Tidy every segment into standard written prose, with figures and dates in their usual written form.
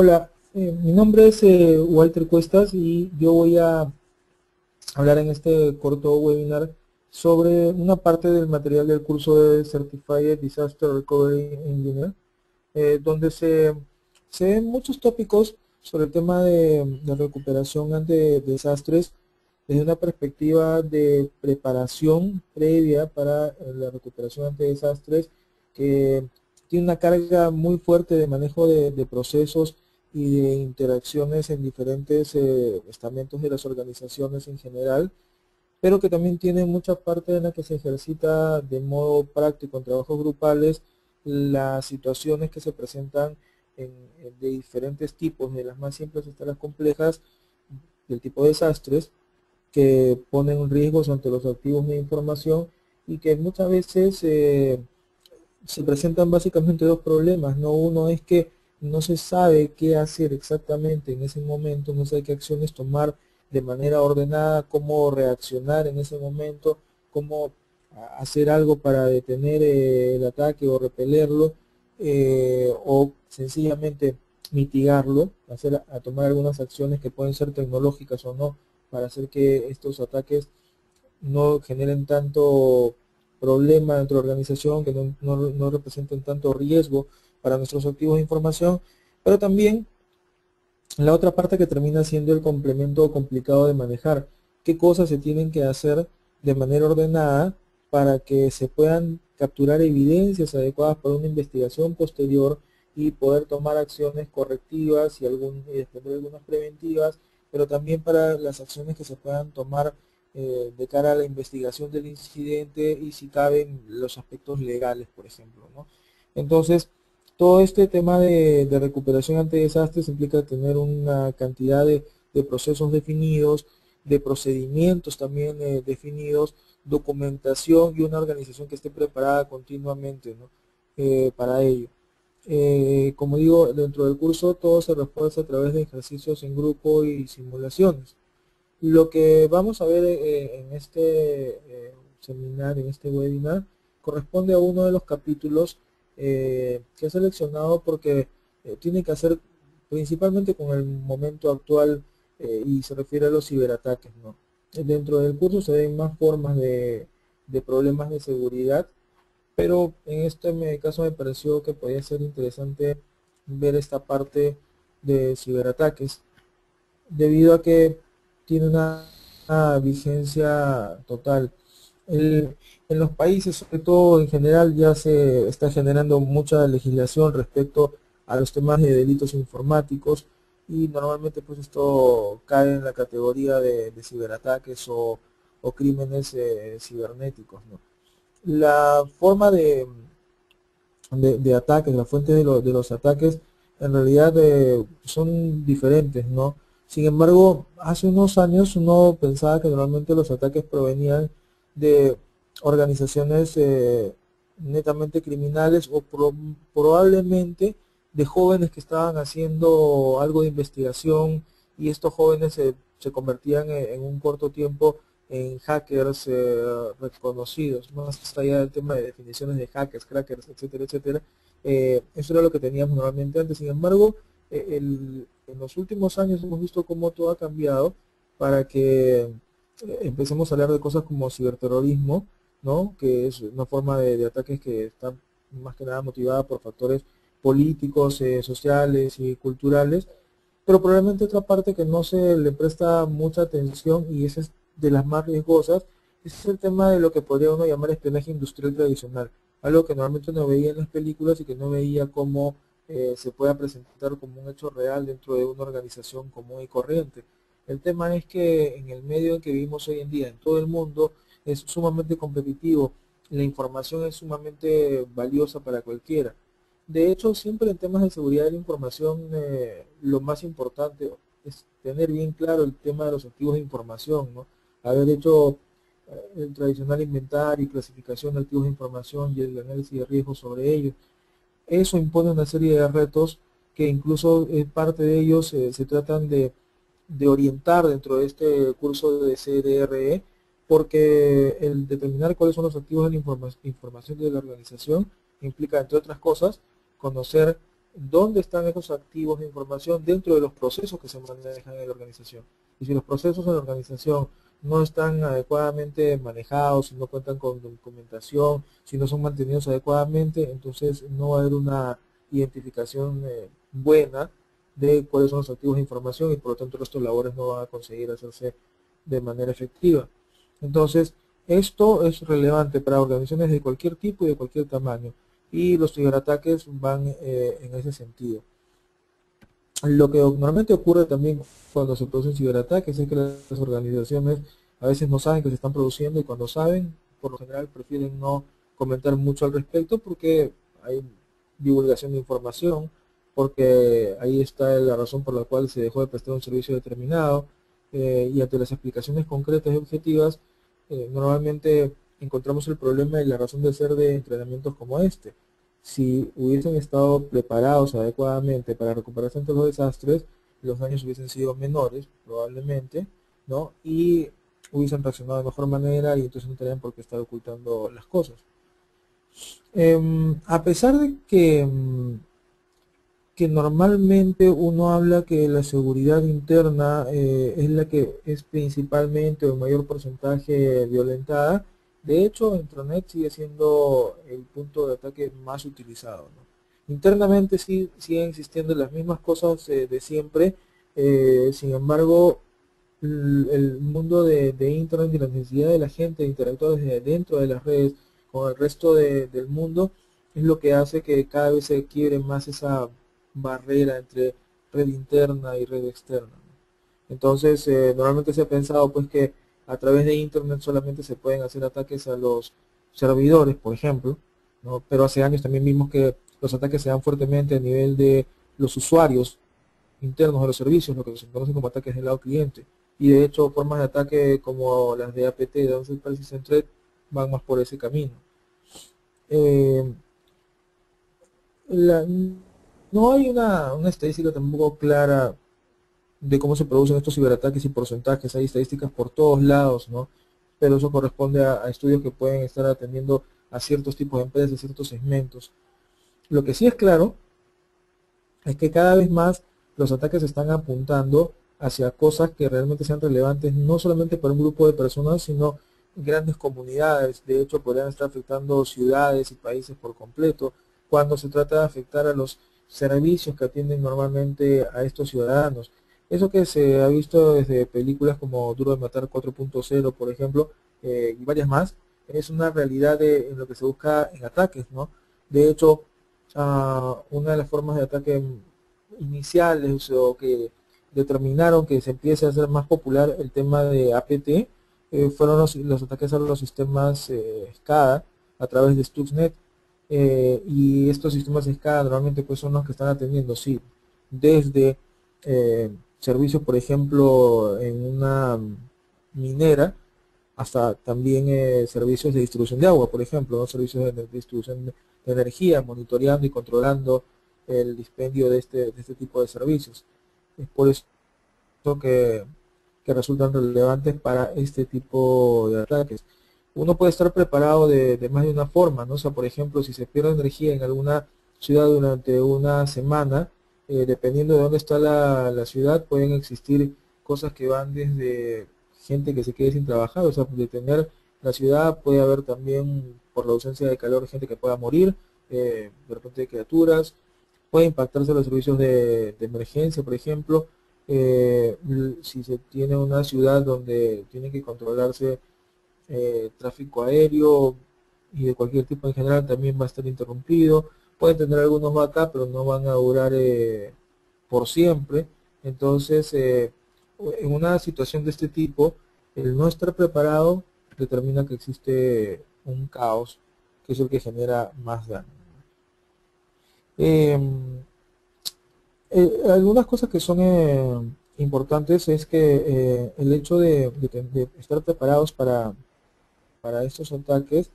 Hola, mi nombre es Walter Cuestas y yo voy a hablar en este corto webinar sobre una parte del material del curso de Certified Disaster Recovery Engineer, donde se ven muchos tópicos sobre el tema de recuperación ante desastres desde una perspectiva de preparación previa para la recuperación ante desastres, que tiene una carga muy fuerte de manejo de procesos y de interacciones en diferentes estamentos de las organizaciones en general, pero que también tiene mucha parte en la que se ejercita de modo práctico en trabajos grupales las situaciones que se presentan de diferentes tipos, de las más simples hasta las complejas, del tipo de desastres, que ponen riesgos ante los activos de información y que muchas veces se presentan básicamente dos problemas, ¿no? Uno es que no se sabe qué hacer exactamente en ese momento, no se sabe qué acciones tomar de manera ordenada, cómo reaccionar en ese momento, cómo hacer algo para detener el ataque o repelerlo, o sencillamente mitigarlo, a tomar algunas acciones que pueden ser tecnológicas o no, para hacer que estos ataques no generen tanto problema dentro de la organización, que no representen tanto riesgo para nuestros activos de información, pero también la otra parte que termina siendo el complemento complicado de manejar. ¿Qué cosas se tienen que hacer de manera ordenada para que se puedan capturar evidencias adecuadas para una investigación posterior y poder tomar acciones correctivas y desprender algunas preventivas, pero también para las acciones que se puedan tomar de cara a la investigación del incidente y si caben los aspectos legales, por ejemplo, ¿no? Entonces, todo este tema de recuperación ante desastres implica tener una cantidad de procesos definidos, de procedimientos también definidos, documentación y una organización que esté preparada continuamente, ¿no? Para ello. Como digo, dentro del curso todo se refuerza a través de ejercicios en grupo y simulaciones. Lo que vamos a ver en este seminario, en este webinar, corresponde a uno de los capítulos que he seleccionado porque tiene que hacer principalmente con el momento actual y se refiere a los ciberataques, ¿no? Dentro del curso se ven más formas de problemas de seguridad, pero en este caso me pareció que podía ser interesante ver esta parte de ciberataques, debido a que tiene una vigencia total. En los países, sobre todo en general, ya se está generando mucha legislación respecto a los temas de delitos informáticos y normalmente pues esto cae en la categoría de ciberataques o crímenes cibernéticos, ¿no? La forma de ataques, la fuente de los ataques en realidad son diferentes, ¿no? Sin embargo, hace unos años uno pensaba que normalmente los ataques provenían de organizaciones netamente criminales o probablemente de jóvenes que estaban haciendo algo de investigación y estos jóvenes se convertían en un corto tiempo en hackers reconocidos, más allá del tema de definiciones de hackers, crackers, etcétera, etcétera. Eso era lo que teníamos normalmente antes. Sin embargo, en los últimos años hemos visto cómo todo ha cambiado para que empecemos a hablar de cosas como ciberterrorismo, ¿no? Que es una forma de ataques que está más que nada motivada por factores políticos, sociales y culturales, pero probablemente otra parte que no se le presta mucha atención y esa es de las más riesgosas, es el tema de lo que podría uno llamar espionaje industrial tradicional, algo que normalmente uno veía en las películas y que no veía cómo se pueda presentar como un hecho real dentro de una organización común y corriente. El tema es que en el medio en que vivimos hoy en día, en todo el mundo, es sumamente competitivo, la información es sumamente valiosa para cualquiera. De hecho, siempre en temas de seguridad de la información, lo más importante es tener bien claro el tema de los activos de información, ¿no? Haber hecho el tradicional inventario y clasificación de activos de información y el análisis de riesgos sobre ellos. Eso impone una serie de retos que incluso parte de ellos se tratan de orientar dentro de este curso de CDRE, porque el determinar cuáles son los activos de la información de la organización implica, entre otras cosas, conocer dónde están esos activos de información dentro de los procesos que se manejan en la organización. Y si los procesos en la organización no están adecuadamente manejados, si no cuentan con documentación, si no son mantenidos adecuadamente, entonces no va a haber una identificación buena de cuáles son los activos de información y por lo tanto estas labores no van a conseguir hacerse de manera efectiva. Entonces, esto es relevante para organizaciones de cualquier tipo y de cualquier tamaño y los ciberataques van en ese sentido. Lo que normalmente ocurre también cuando se producen ciberataques es que las organizaciones a veces no saben que se están produciendo y cuando saben, por lo general prefieren no comentar mucho al respecto porque hay divulgación de información, porque ahí está la razón por la cual se dejó de prestar un servicio determinado y ante las explicaciones concretas y objetivas normalmente encontramos el problema y la razón de ser de entrenamientos como este. Si hubiesen estado preparados adecuadamente para recuperarse ante los desastres, los daños hubiesen sido menores, probablemente, ¿no? Y hubiesen reaccionado de mejor manera y entonces no tendrían por qué estar ocultando las cosas. A pesar de que normalmente uno habla que la seguridad interna es la que es principalmente o en mayor porcentaje violentada, de hecho Intranet sigue siendo el punto de ataque más utilizado, ¿no? Internamente sí siguen existiendo las mismas cosas de siempre, sin embargo el mundo de Internet y la necesidad de la gente de interactuar desde dentro de las redes con el resto del mundo es lo que hace que cada vez se quiebre más esa barrera entre red interna y red externa, ¿no? Entonces, normalmente se ha pensado pues que a través de Internet solamente se pueden hacer ataques a los servidores, por ejemplo, ¿no? Pero hace años también vimos que los ataques se dan fuertemente a nivel de los usuarios internos de los servicios, lo que se conoce como ataques del lado cliente. Y de hecho, formas de ataque como las de APT, de Advanced Persistent Threat, van más por ese camino. Eh, la, no hay una estadística tampoco clara de cómo se producen estos ciberataques y porcentajes. Hay estadísticas por todos lados, ¿no? Pero eso corresponde a estudios que pueden estar atendiendo a ciertos tipos de empresas, a ciertos segmentos. Lo que sí es claro es que cada vez más los ataques están apuntando hacia cosas que realmente sean relevantes, no solamente para un grupo de personas, sino grandes comunidades. De hecho, podrían estar afectando ciudades y países por completo cuando se trata de afectar a los servicios que atienden normalmente a estos ciudadanos. Eso que se ha visto desde películas como Duro de Matar 4.0, por ejemplo, y varias más, es una realidad en lo que se busca en ataques, ¿no? De hecho, una de las formas de ataque iniciales o que determinaron que se empiece a hacer más popular el tema de APT fueron los ataques a los sistemas SCADA a través de Stuxnet. Y estos sistemas SCADA normalmente pues son los que están atendiendo, sí, desde servicios, por ejemplo, en una minera, hasta también servicios de distribución de agua, por ejemplo, ¿no? Servicios de distribución de energía, monitoreando y controlando el dispendio de este tipo de servicios. Es por eso que resultan relevantes para este tipo de ataques. Uno puede estar preparado de más de una forma, ¿no? O sea, por ejemplo, si se pierde energía en alguna ciudad durante una semana, dependiendo de dónde está la ciudad, pueden existir cosas que van desde gente que se quede sin trabajar, o sea, detener la ciudad, puede haber también, por la ausencia de calor, gente que pueda morir, de repente criaturas, puede impactarse los servicios de emergencia, por ejemplo, si se tiene una ciudad donde tiene que controlarse tráfico aéreo y de cualquier tipo en general también va a estar interrumpido. Pueden tener algunos backup, pero no van a durar por siempre. Entonces, en una situación de este tipo, el no estar preparado determina que existe un caos, que es el que genera más daño. Eh, Algunas cosas que son importantes es que el hecho de estar preparados para estos ataques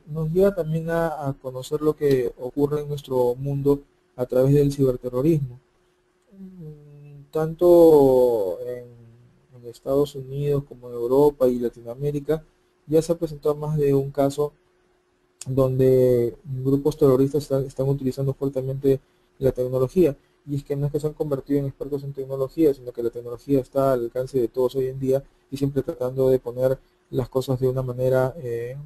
nos lleva también a conocer lo que ocurre en nuestro mundo a través del ciberterrorismo. Tanto en Estados Unidos como en Europa y Latinoamérica ya se ha presentado más de un caso donde grupos terroristas están utilizando fuertemente la tecnología. Y es que no es que se han convertido en expertos en tecnología, sino que la tecnología está al alcance de todos hoy en día y siempre tratando de poner las cosas de una manera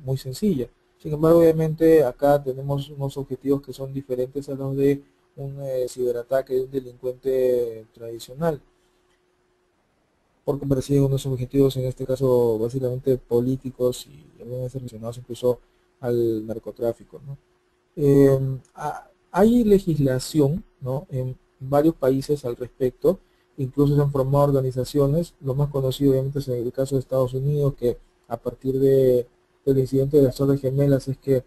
muy sencilla. Sin embargo, obviamente acá tenemos unos objetivos que son diferentes a los de un ciberataque de un delincuente tradicional, porque persiguen unos objetivos, en este caso básicamente políticos y algunas veces relacionados incluso al narcotráfico, ¿no? Hay legislación, ¿no?, en varios países al respecto, incluso se han formado organizaciones, lo más conocido obviamente es en el caso de Estados Unidos, que a partir del incidente de las Torres Gemelas es que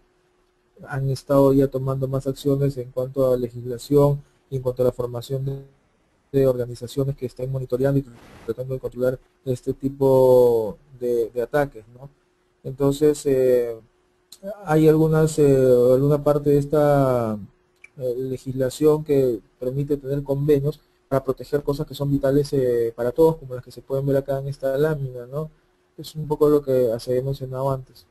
han estado ya tomando más acciones en cuanto a legislación y en cuanto a la formación de organizaciones que estén monitoreando y tratando de controlar este tipo de ataques, ¿no? Entonces, hay alguna parte de esta legislación que permite tener convenios para proteger cosas que son vitales para todos, como las que se pueden ver acá en esta lámina, ¿no? Es un poco lo que se había mencionado antes.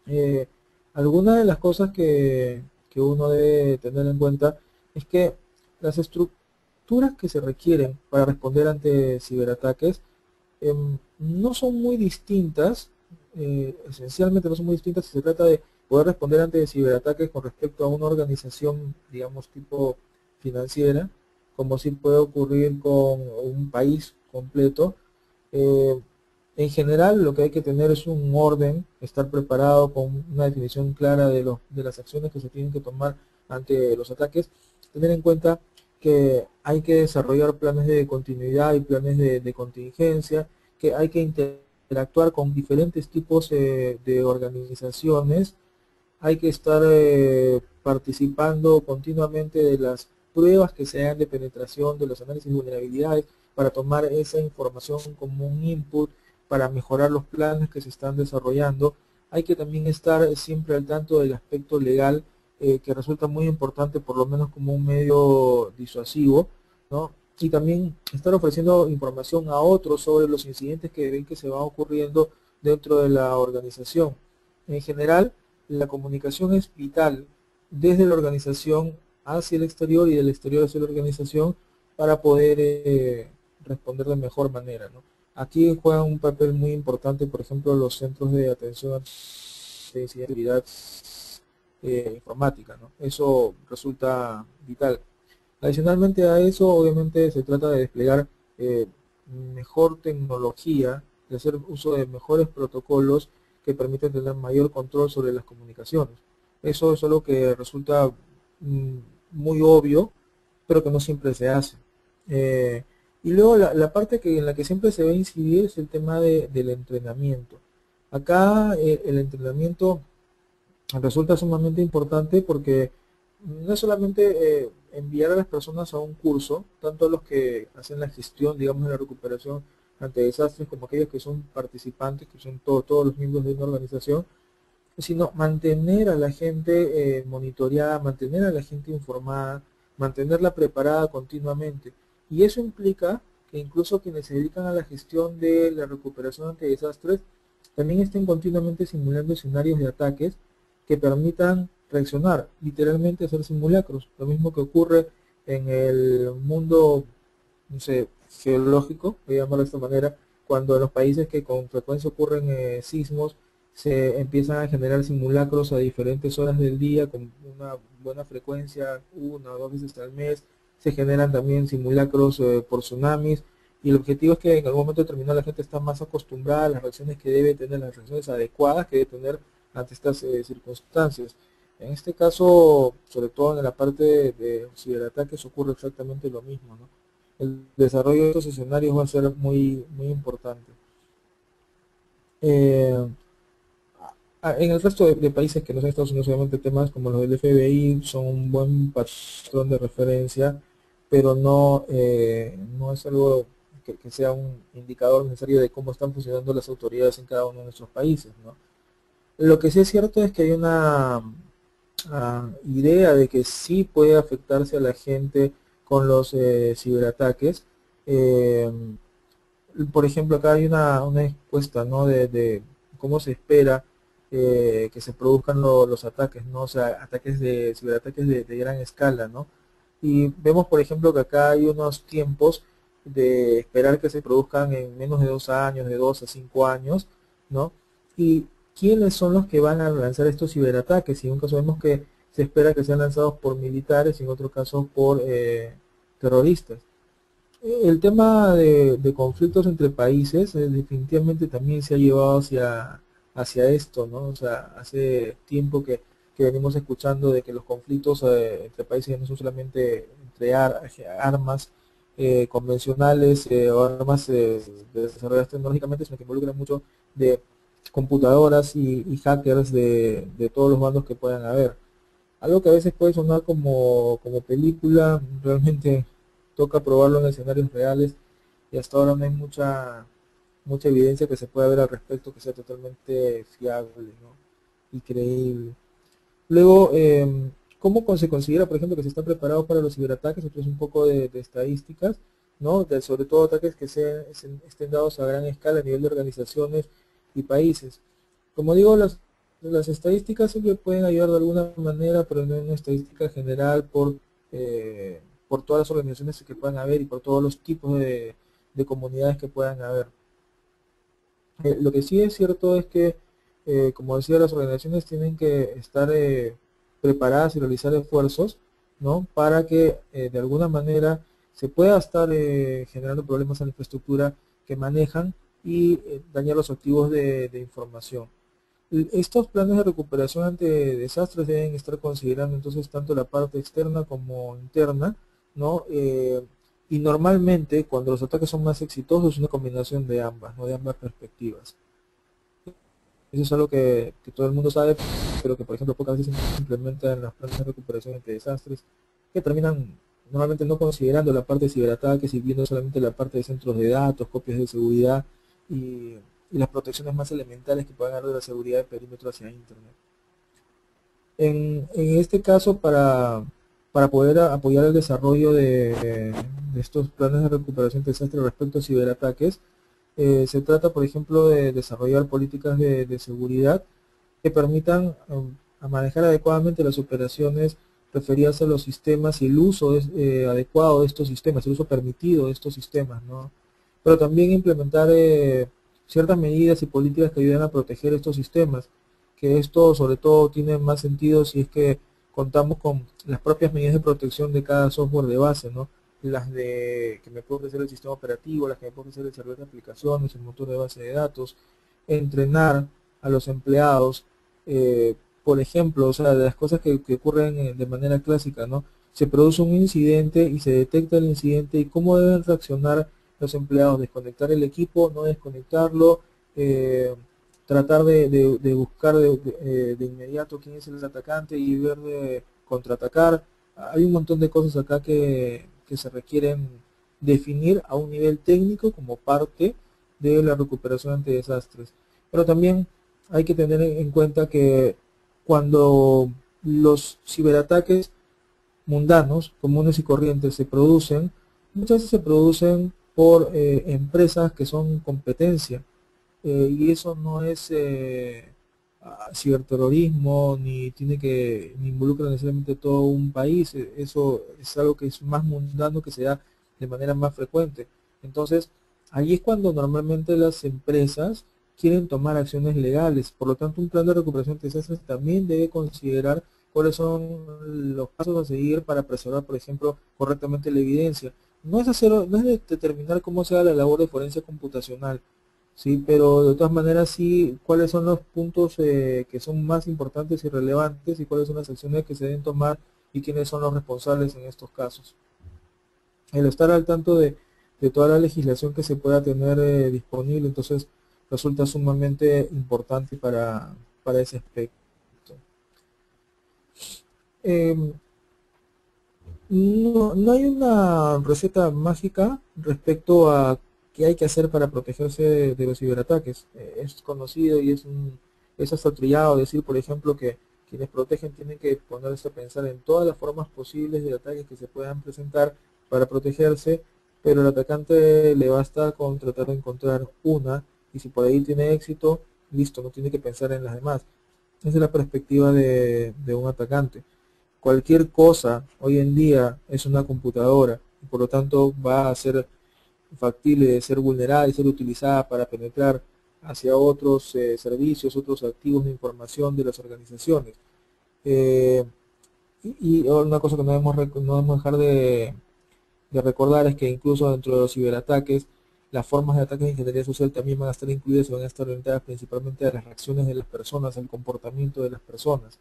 Eh, Algunas de las cosas que uno debe tener en cuenta es que las estructuras que se requieren para responder ante ciberataques no son muy distintas, esencialmente no son muy distintas si se trata de poder responder ante ciberataques con respecto a una organización, digamos, tipo financiera, como si puede ocurrir con un país completo. Eh, en general, lo que hay que tener es un orden, estar preparado con una definición clara de las acciones que se tienen que tomar ante los ataques, tener en cuenta que hay que desarrollar planes de continuidad y planes de contingencia, que hay que interactuar con diferentes tipos de organizaciones, hay que estar participando continuamente de las pruebas que se hagan de penetración, de los análisis de vulnerabilidades, para tomar esa información como un input para mejorar los planes que se están desarrollando. Hay que también estar siempre al tanto del aspecto legal, que resulta muy importante, por lo menos como un medio disuasivo, ¿no? Y también estar ofreciendo información a otros sobre los incidentes que ven que se van ocurriendo dentro de la organización. En general, la comunicación es vital desde la organización hacia el exterior y del exterior hacia la organización para poder responder de mejor manera, ¿no? Aquí juegan un papel muy importante, por ejemplo, los centros de atención de seguridad informática, ¿no? Eso resulta vital. Adicionalmente a eso, obviamente se trata de desplegar eh, mejor tecnología, de hacer uso de mejores protocolos que permiten tener mayor control sobre las comunicaciones. Eso es algo que resulta mm, muy obvio, pero que no siempre se hace. Eh, y luego la parte en la que siempre se va a incidir es el tema del entrenamiento. Acá el entrenamiento resulta sumamente importante porque no es solamente enviar a las personas a un curso, tanto los que hacen la gestión, digamos, de la recuperación ante desastres, como aquellos que son participantes, que son todos los miembros de una organización, sino mantener a la gente monitoreada, mantener a la gente informada, mantenerla preparada continuamente. Y eso implica que incluso quienes se dedican a la gestión de la recuperación ante desastres también estén continuamente simulando escenarios de ataques que permitan reaccionar, literalmente hacer simulacros. Lo mismo que ocurre en el mundo, no sé, geológico, voy a llamarlo de esta manera, cuando en los países que con frecuencia ocurren sismos, se empiezan a generar simulacros a diferentes horas del día con una buena frecuencia, una o dos veces al mes. Se generan también simulacros por tsunamis, y el objetivo es que en algún momento determinado la gente está más acostumbrada a las reacciones que debe tener, las reacciones adecuadas que debe tener ante estas circunstancias. En este caso, sobre todo en la parte de ciberataques, ocurre exactamente lo mismo, ¿no? El desarrollo de estos escenarios va a ser muy importante. Eh, en el resto de países que no son Estados Unidos, obviamente temas como los del FBI son un buen patrón de referencia, pero no es algo que sea un indicador necesario de cómo están funcionando las autoridades en cada uno de nuestros países, ¿no? Lo que sí es cierto es que hay una idea de que sí puede afectarse a la gente con los ciberataques. Eh, por ejemplo, acá hay una encuesta, ¿no?, de cómo se espera que se produzcan los ataques, ¿no? O sea, ciberataques de gran escala, ¿no? Y vemos, por ejemplo, que acá hay unos tiempos de esperar que se produzcan en menos de 2 años, de 2 a 5 años, ¿no? Y quiénes son los que van a lanzar estos ciberataques. Y en un caso vemos que se espera que sean lanzados por militares y en otro caso por terroristas. El tema de conflictos entre países definitivamente también se ha llevado hacia esto, ¿no? O sea, hace tiempo que venimos escuchando de que los conflictos entre países no son solamente entre armas convencionales o armas desarrolladas tecnológicamente, sino que involucran mucho de computadoras y hackers de todos los bandos que puedan haber. Algo que a veces puede sonar como película, realmente toca probarlo en escenarios reales y hasta ahora no hay mucha evidencia que se pueda ver al respecto que sea totalmente fiable, ¿no? Y creíble. Luego, ¿cómo se considera, por ejemplo, que se está preparado para los ciberataques? Esto es un poco de estadísticas, ¿no? Sobre todo ataques que estén dados a gran escala a nivel de organizaciones y países. Como digo, las estadísticas siempre pueden ayudar de alguna manera, pero no es una estadística general por todas las organizaciones que puedan haber y por todos los tipos de comunidades que puedan haber. Lo que sí es cierto es que, como decía, las organizaciones tienen que estar preparadas y realizar esfuerzos, ¿no? Para que de alguna manera se pueda estar generando problemas en la infraestructura que manejan y dañar los activos de información. Estos planes de recuperación ante desastres deben estar considerando entonces tanto la parte externa como interna, ¿no? Y normalmente cuando los ataques son más exitosos es una combinación de ambas, ¿no? De ambas perspectivas. Eso es algo que todo el mundo sabe, pero que por ejemplo pocas veces se implementa en los planes de recuperación ante desastres, que terminan normalmente no considerando la parte de ciberataques y viendo solamente la parte de centros de datos, copias de seguridad y las protecciones más elementales que puedan dar de la seguridad de perímetro hacia Internet. En este caso, para poder apoyar el desarrollo de estos planes de recuperación de desastres respecto a ciberataques, se trata, por ejemplo, de desarrollar políticas de seguridad que permitan a manejar adecuadamente las operaciones referidas a los sistemas y el uso adecuado de estos sistemas, el uso permitido de estos sistemas, ¿no? Pero también implementar ciertas medidas y políticas que ayuden a proteger estos sistemas, que esto sobre todo tiene más sentido si es que contamos con las propias medidas de protección de cada software de base, ¿no? Las que me puede ofrecer el sistema operativo, las que me puede ofrecer el servidor de aplicaciones, el motor de base de datos, entrenar a los empleados, por ejemplo, o sea, de las cosas que ocurren de manera clásica, ¿no? Se produce un incidente y se detecta el incidente y cómo deben reaccionar los empleados, desconectar el equipo, no desconectarlo, tratar de buscar de inmediato quién es el atacante y ver de contraatacar. Hay un montón de cosas acá que se requieren definir a un nivel técnico como parte de la recuperación ante desastres. Pero también hay que tener en cuenta que cuando los ciberataques mundanos, comunes y corrientes se producen, muchas veces se producen por empresas que son competencia y eso no es ciberterrorismo ni involucra necesariamente todo un país. Eso es algo que es más mundano, que se da de manera más frecuente. Entonces ahí es cuando normalmente las empresas quieren tomar acciones legales. Por lo tanto, un plan de recuperación de desastres también debe considerar cuáles son los pasos a seguir para preservar, por ejemplo, correctamente la evidencia. No es determinar cómo se haga la labor de forencia computacional, sí, pero de todas maneras sí, cuáles son los puntos que son más importantes y relevantes y cuáles son las acciones que se deben tomar y quiénes son los responsables en estos casos. El estar al tanto de toda la legislación que se pueda tener disponible, entonces resulta sumamente importante para ese aspecto. Eh, no hay una receta mágica respecto a qué hay que hacer para protegerse de los ciberataques. Es conocido y es hasta trillado decir, por ejemplo, que quienes protegen tienen que ponerse a pensar en todas las formas posibles de ataques que se puedan presentar para protegerse, pero el atacante le basta con tratar de encontrar una y si por ahí tiene éxito, listo, no tiene que pensar en las demás. Esa es la perspectiva de un atacante. Cualquier cosa hoy en día es una computadora y por lo tanto va a ser factible de ser vulnerada y ser utilizada para penetrar hacia otros servicios, otros activos de información de las organizaciones. Eh, y una cosa que no debemos dejar de recordar es que incluso dentro de los ciberataques, las formas de ataques de ingeniería social también van a estar incluidas y van a estar orientadas principalmente a las reacciones de las personas, al comportamiento de las personas.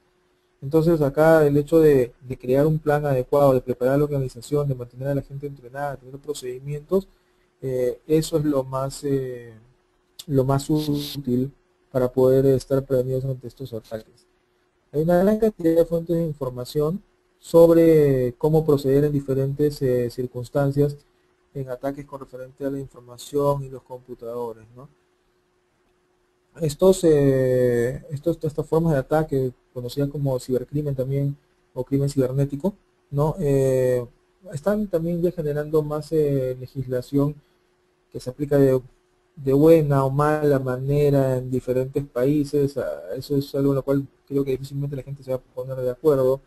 Entonces acá el hecho de crear un plan adecuado, de preparar la organización, de mantener a la gente entrenada, de tener procedimientos, eso es lo más útil para poder estar prevenidos ante estos ataques. Hay una gran cantidad de fuentes de información sobre cómo proceder en diferentes circunstancias en ataques con referente a la información y los computadores, ¿no? Estas formas de ataque, conocidas como cibercrimen también, o crimen cibernético, ¿no? Están también ya generando más legislación que se aplica de buena o mala manera en diferentes países. Eso es algo en lo cual creo que difícilmente la gente se va a poner de acuerdo.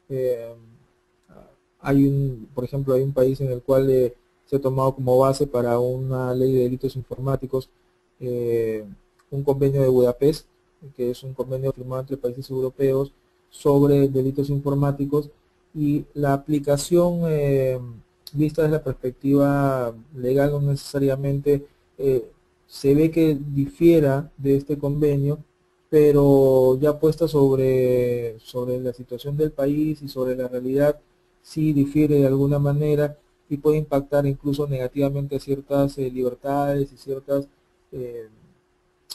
Eh, por ejemplo, hay un país en el cual se ha tomado como base para una ley de delitos informáticos eh, un convenio de Budapest, que es un convenio firmado entre países europeos sobre delitos informáticos, y la aplicación vista desde la perspectiva legal no necesariamente se ve que difiera de este convenio, pero ya puesta sobre la situación del país y sobre la realidad, sí difiere de alguna manera y puede impactar incluso negativamente a ciertas libertades y eh,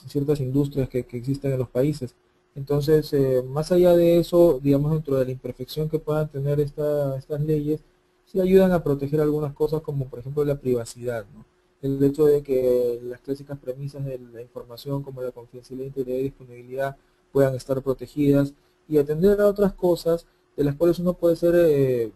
ciertas industrias que existen en los países. Entonces, más allá de eso, digamos, dentro de la imperfección que puedan tener estas leyes, sí ayudan a proteger algunas cosas como por ejemplo la privacidad, ¿no? El hecho de que las clásicas premisas de la información como la confidencialidad, integridad y disponibilidad puedan estar protegidas y atender a otras cosas de las cuales uno puede ser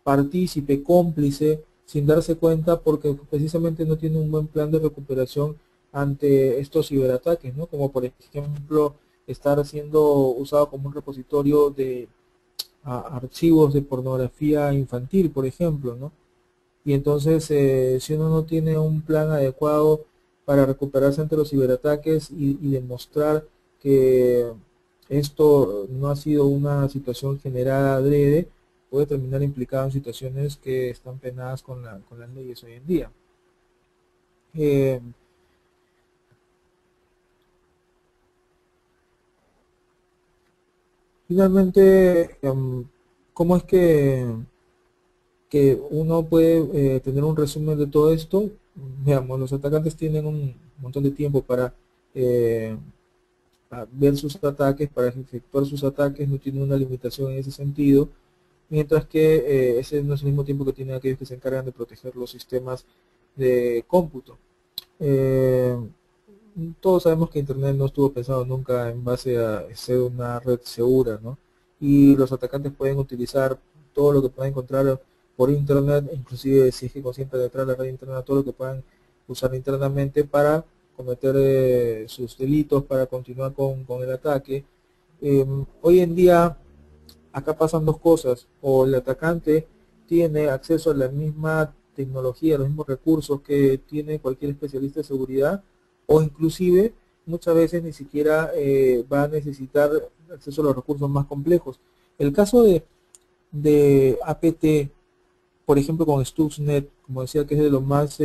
partícipe, cómplice, sin darse cuenta porque precisamente no tiene un buen plan de recuperación ante estos ciberataques, ¿no? Como por ejemplo estar siendo usado como un repositorio de archivos de pornografía infantil, por ejemplo, ¿no? Y entonces, si uno no tiene un plan adecuado para recuperarse ante los ciberataques y demostrar que esto no ha sido una situación generada adrede, puede terminar implicado en situaciones que están penadas con las leyes hoy en día. Eh, Finalmente, ¿cómo es que uno puede tener un resumen de todo esto? Veamos, los atacantes tienen un montón de tiempo para ver sus ataques, para efectuar sus ataques, no tienen una limitación en ese sentido, mientras que ese no es el mismo tiempo que tienen aquellos que se encargan de proteger los sistemas de cómputo. Eh, Todos sabemos que Internet no estuvo pensado nunca en base a ser una red segura, ¿no? Y los atacantes pueden utilizar todo lo que puedan encontrar por Internet, inclusive si es que consienten detrás de la red Internet, todo lo que puedan usar internamente para cometer sus delitos, para continuar con el ataque. Hoy en día acá pasan dos cosas: o el atacante tiene acceso a la misma tecnología, a los mismos recursos que tiene cualquier especialista de seguridad, o inclusive muchas veces ni siquiera va a necesitar acceso a los recursos más complejos. El caso de APT, por ejemplo con Stuxnet, como decía, que es de lo más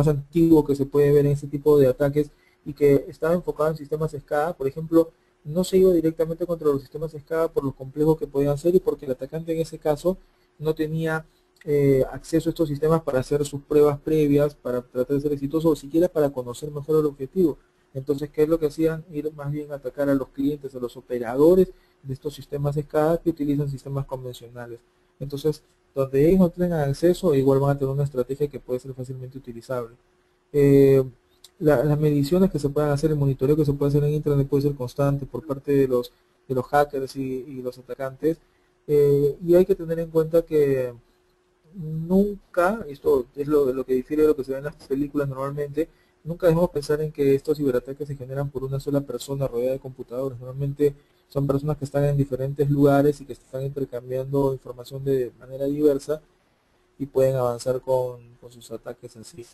antiguo que se puede ver en este tipo de ataques y que estaba enfocado en sistemas SCADA, por ejemplo, no se iba directamente contra los sistemas SCADA por lo complejos que podían ser y porque el atacante en ese caso no tenía acceso a estos sistemas para hacer sus pruebas previas, para tratar de ser exitoso o siquiera para conocer mejor el objetivo. Entonces, ¿qué es lo que hacían? Ir más bien a atacar a los clientes, a los operadores de estos sistemas SCADA que utilizan sistemas convencionales. Entonces, donde ellos no tengan acceso, igual van a tener una estrategia que puede ser fácilmente utilizable. Eh, las mediciones que se puedan hacer, el monitoreo que se puede hacer en Internet puede ser constante por parte de los hackers y los atacantes. Y hay que tener en cuenta que nunca, esto es lo que difiere de lo que se ve en las películas normalmente, nunca debemos pensar en que estos ciberataques se generan por una sola persona rodeada de computadores. Normalmente son personas que están en diferentes lugares y que están intercambiando información de manera diversa y pueden avanzar con sus ataques así.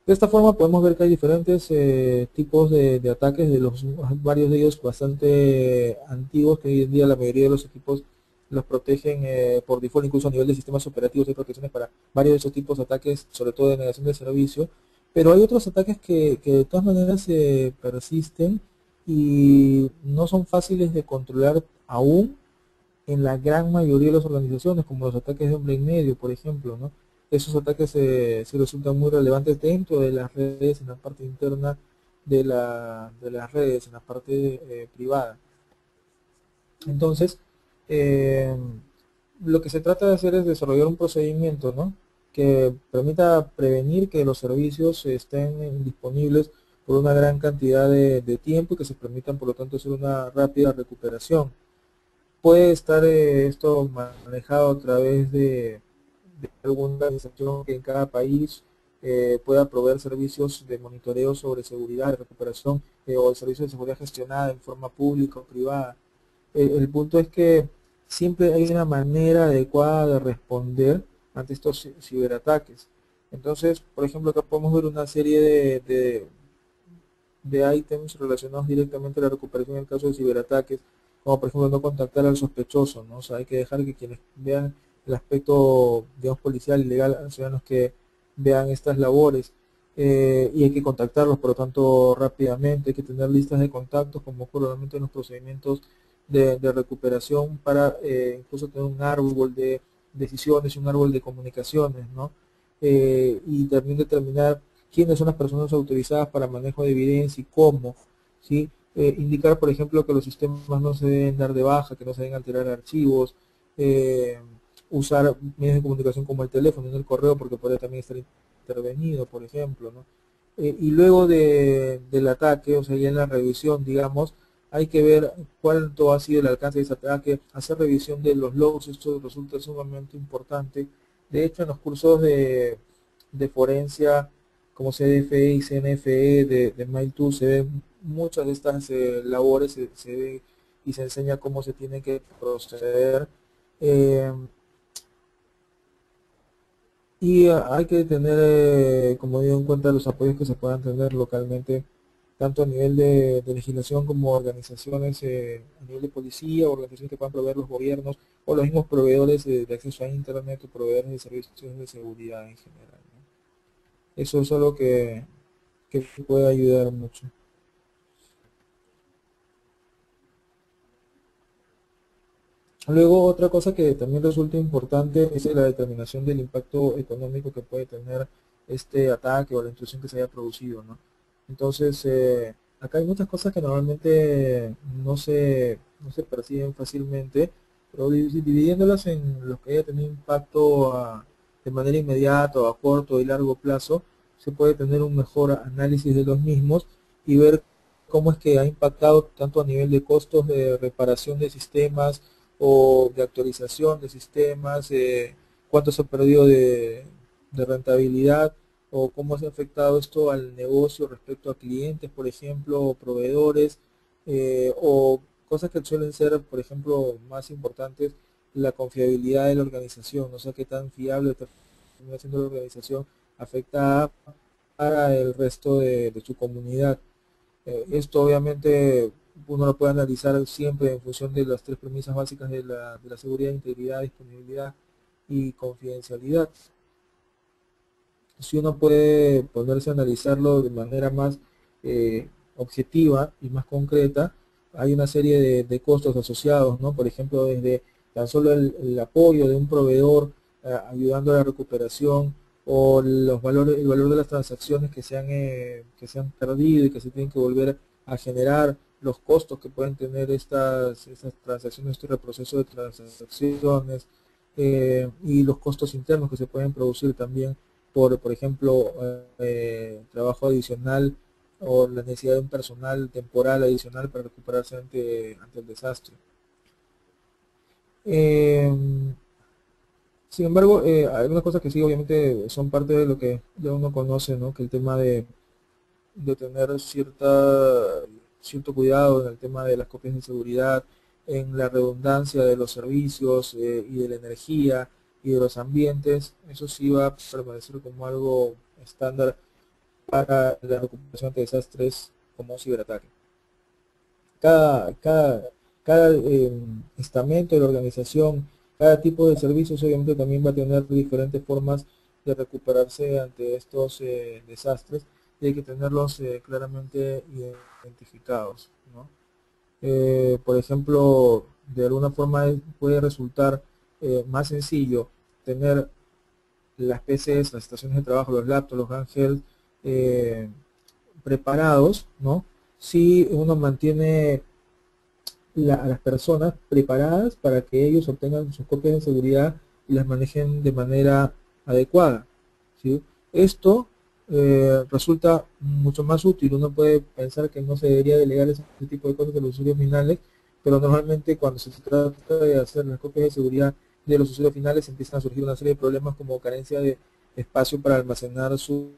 De esta forma podemos ver que hay diferentes tipos de ataques, varios de ellos bastante antiguos, que hoy en día la mayoría de los equipos los protegen por default. Incluso a nivel de sistemas operativos hay protecciones para varios de esos tipos de ataques, sobre todo de negación de servicio. Pero hay otros ataques que de todas maneras persisten y no son fáciles de controlar aún en la gran mayoría de las organizaciones, como los ataques de hombre en medio, por ejemplo, ¿no? Esos ataques se resultan muy relevantes dentro de las redes, en la parte interna de las redes, en la parte privada. Entonces, eh, lo que se trata de hacer es desarrollar un procedimiento, ¿no?, que permita prevenir que los servicios estén disponibles por una gran cantidad de tiempo y que se permitan, por lo tanto, hacer una rápida recuperación. Puede estar esto manejado a través de alguna organización que en cada país pueda proveer servicios de monitoreo sobre seguridad, de recuperación o de servicios de seguridad gestionada en forma pública o privada. El punto es que siempre hay una manera adecuada de responder ante estos ciberataques. Entonces, por ejemplo, acá podemos ver una serie de ítems relacionados directamente a la recuperación en el caso de ciberataques, como por ejemplo no contactar al sospechoso, ¿no? O sea, hay que dejar que quienes vean el aspecto, digamos, policial y legal sean los que vean estas labores, y hay que contactarlos, por lo tanto, rápidamente. Hay que tener listas de contactos, como ocurre normalmente en los procedimientos de recuperación, para incluso tener un árbol de decisiones y un árbol de comunicaciones, ¿no? Y también determinar quiénes son las personas autorizadas para manejo de evidencia y cómo, ¿sí? Indicar, por ejemplo, que los sistemas no se deben dar de baja, que no se deben alterar archivos, eh, usar medios de comunicación como el teléfono y no el correo, porque puede también estar intervenido, por ejemplo, ¿no? Y luego del ataque, o sea, ya en la revisión, digamos, hay que ver cuánto ha sido el alcance de ese ataque, hacer revisión de los logs. Esto resulta sumamente importante. De hecho, en los cursos de forencia como CDFE y CNFE de Mail2 se ven muchas de estas labores, se ve y se enseña cómo se tiene que proceder. Eh, y hay que tener, como digo, en cuenta los apoyos que se puedan tener localmente, tanto a nivel de legislación como organizaciones, a nivel de policía, organizaciones que puedan proveer los gobiernos, o los mismos proveedores de acceso a Internet o proveedores de servicios de seguridad en general, ¿no? Eso es algo que puede ayudar mucho. Luego, otra cosa que también resulta importante es la determinación del impacto económico que puede tener este ataque o la intrusión que se haya producido, ¿no? Entonces, acá hay muchas cosas que normalmente no se perciben fácilmente, pero dividiéndolas en lo que haya tenido impacto de manera inmediata o a corto y largo plazo, se puede tener un mejor análisis de los mismos y ver cómo es que ha impactado tanto a nivel de costos de reparación de sistemas o de actualización de sistemas, cuánto se ha perdido de rentabilidad, o cómo se ha afectado esto al negocio respecto a clientes, por ejemplo, o proveedores, o cosas que suelen ser, por ejemplo, más importantes, la confiabilidad de la organización, o sea, qué tan fiable termina siendo la organización afectada para el resto de su comunidad. Esto obviamente uno lo puede analizar siempre en función de las tres premisas básicas de la seguridad: integridad, disponibilidad y confidencialidad. Si uno puede ponerse a analizarlo de manera más objetiva y más concreta, hay una serie de costos asociados, ¿no? Por ejemplo, desde tan solo el apoyo de un proveedor ayudando a la recuperación, o los valores, el valor de las transacciones que se han perdido y que se tienen que volver a generar, los costos que pueden tener estas transacciones, este reproceso de transacciones, y los costos internos que se pueden producir también por ejemplo, trabajo adicional o la necesidad de un personal temporal adicional para recuperarse ante el desastre. Eh, Sin embargo, hay algunas cosas que sí, obviamente, son parte de lo que ya uno conoce, ¿no? Que el tema de tener cierto cuidado en el tema de las copias de seguridad, en la redundancia de los servicios y de la energía y de los ambientes. Eso sí va a permanecer como algo estándar para la recuperación de desastres como un ciberataque. Cada, cada, cada estamento de la organización, cada tipo de servicios obviamente también va a tener diferentes formas de recuperarse ante estos desastres y hay que tenerlos claramente identificados, ¿no? Por ejemplo, de alguna forma puede resultar más sencillo tener las PCs, las estaciones de trabajo, los laptops, los handhelds preparados, ¿no? Si uno mantiene a las personas preparadas para que ellos obtengan sus copias de seguridad y las manejen de manera adecuada, ¿sí? Esto resulta mucho más útil. Uno puede pensar que no se debería delegar ese tipo de cosas a los usuarios finales, pero normalmente cuando se trata de hacer las copias de seguridad de los usuarios finales empiezan a surgir una serie de problemas como carencia de espacio para almacenar sus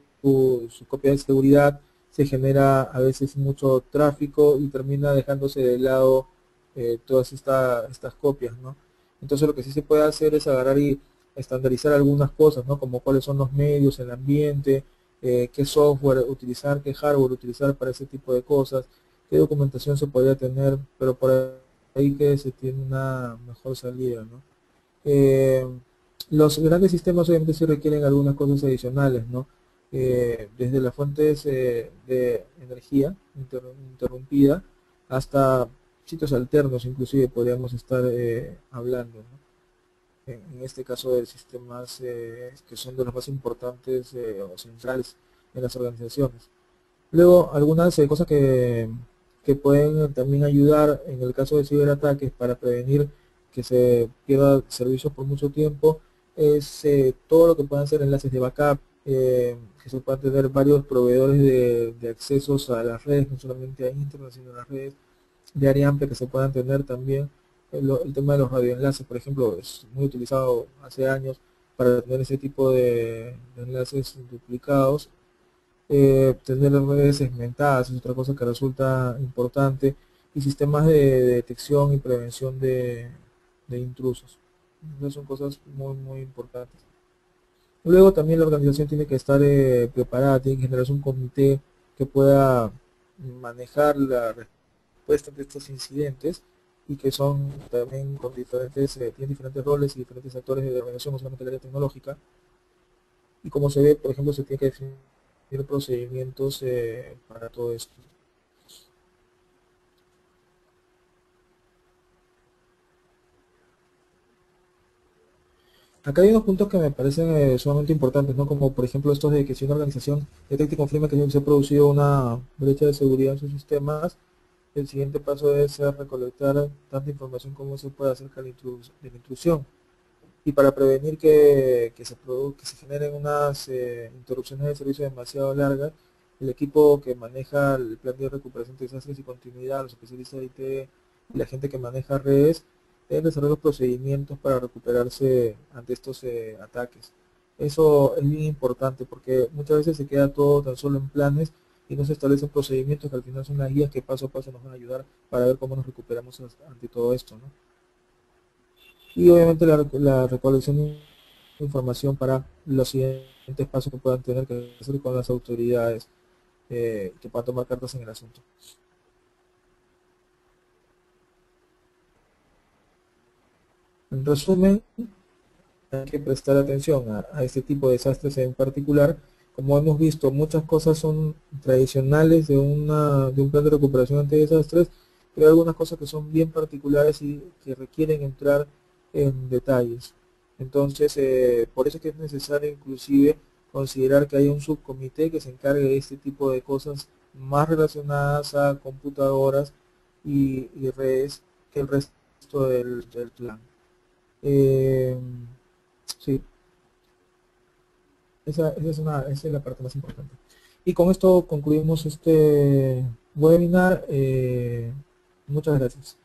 copias de seguridad, se genera a veces mucho tráfico y termina dejándose de lado todas estas copias, ¿no? Entonces lo que sí se puede hacer es agarrar y estandarizar algunas cosas, ¿no? Como cuáles son los medios, el ambiente, qué software utilizar, qué hardware utilizar para ese tipo de cosas, qué documentación se podría tener, pero por ahí que se tiene una mejor salida, ¿no? Eh, los grandes sistemas obviamente sí requieren algunas cosas adicionales, ¿no? Desde las fuentes de energía interrumpida hasta sitios alternos, inclusive podríamos estar hablando, ¿no? En este caso de sistemas que son de los más importantes o centrales en las organizaciones. Luego, algunas cosas que pueden también ayudar en el caso de ciberataques para prevenir que se pierda servicios por mucho tiempo es todo lo que puedan ser enlaces de backup, que se puedan tener varios proveedores de accesos a las redes, no solamente a internet, sino a las redes de área amplia que se puedan tener también. El tema de los radioenlaces, por ejemplo, es muy utilizado hace años para tener ese tipo de enlaces duplicados. Tener las redes segmentadas es otra cosa que resulta importante, y sistemas de detección y prevención de intrusos. Esas son cosas muy importantes. Luego también la organización tiene que estar preparada, tiene que generarse un comité que pueda manejar la respuesta de estos incidentes y que son también con tienen diferentes roles y diferentes actores de la organización, no solamente el área tecnológica. Y como se ve, por ejemplo, se tiene que definir procedimientos para todo esto. Acá hay unos puntos que me parecen sumamente importantes, ¿no? Como por ejemplo estos de que si una organización detecta y confirma que se ha producido una brecha de seguridad en sus sistemas, el siguiente paso es recolectar tanta información como se pueda acerca de la intrusión. Y para prevenir que se generen unas interrupciones de servicio demasiado largas, el equipo que maneja el plan de recuperación de desastres y continuidad, los especialistas de IT y la gente que maneja redes, deben desarrollar los procedimientos para recuperarse ante estos ataques. Eso es bien importante porque muchas veces se queda todo tan solo en planes y no se establecen procedimientos que al final son las guías que paso a paso nos van a ayudar para ver cómo nos recuperamos ante todo esto, ¿no? Y obviamente la recolección de información para los siguientes pasos que puedan tener que hacer con las autoridades que puedan tomar cartas en el asunto. En resumen, hay que prestar atención a este tipo de desastres en particular. Como hemos visto, muchas cosas son tradicionales de un plan de recuperación ante desastres, pero hay algunas cosas que son bien particulares y que requieren entrar en detalles. Entonces, por eso es que es necesario inclusive considerar que haya un subcomité que se encargue de este tipo de cosas más relacionadas a computadoras y redes que el resto del plan. Eh, sí, esa es la parte más importante. Y con esto concluimos este webinar. Muchas gracias.